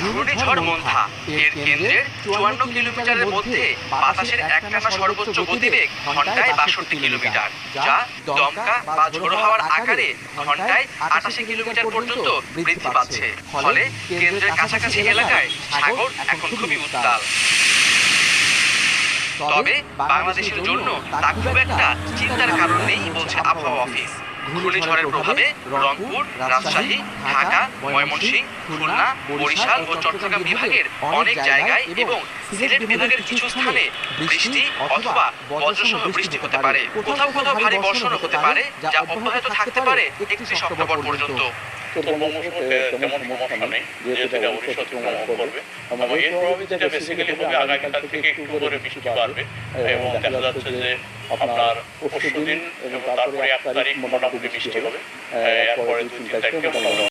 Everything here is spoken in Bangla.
ঘূর্ণিঝড় মন্থা এর কেন্দ্রের ৫৪ কিলোমিটারের মধ্যে বাতাসের একটানা সর্বোচ্চ গতিবেগ ঘন্টায় ৬২ কিলোমিটার, যা দমকা বা ঝোড়ো হাওয়ার আকারে ঘন্টায় ৮৮ কিলোমিটার পর্যন্ত বৃদ্ধি পাচ্ছে। ফলে কেন্দ্রের কাছাকাছি এলাকায় সাগর এখন খুবই উত্তাল। তবে বাংলাদেশের জন্য তা খুব একটা চিন্তার কারণ নেই বলছে আবহাওয়া অফিস। ঘূর্ণিঝড়ের প্রভাবে রংপুর, রাজশাহী, ঢাকা, ময়মনসিংহ, খুলনা, বরিশাল ও চট্টগ্রাম বিভাগের অনেক জায়গায় এবং সিলেট বিভাগের কিছু স্থানে বৃষ্টি অথবা বজ্রসহ বৃষ্টি হতে পারে। কোথাও কোথাও ভারী বর্ষণও হতে পারে, যা অব্যাহত থাকতে পারে ৩১ অক্টোবর পর্যন্ত। উত্তর বঙ্গোপসাগরে তেমন সমস্যা নেই, যেহেতু এটা অবশ্যই অতিক্রম করবে এবং এর প্রভাবিতটা বেসিক্যালি হবে আগামীকাল থেকে একটু করে বৃষ্টি বাড়বে এবং দেখা যাচ্ছে যে আপনার পরশু দিন এবং তারপরে ১ তারিখ মোটামুটি বৃষ্টি হবে, এরপরে ২-৩ তারিখে মোটামুটি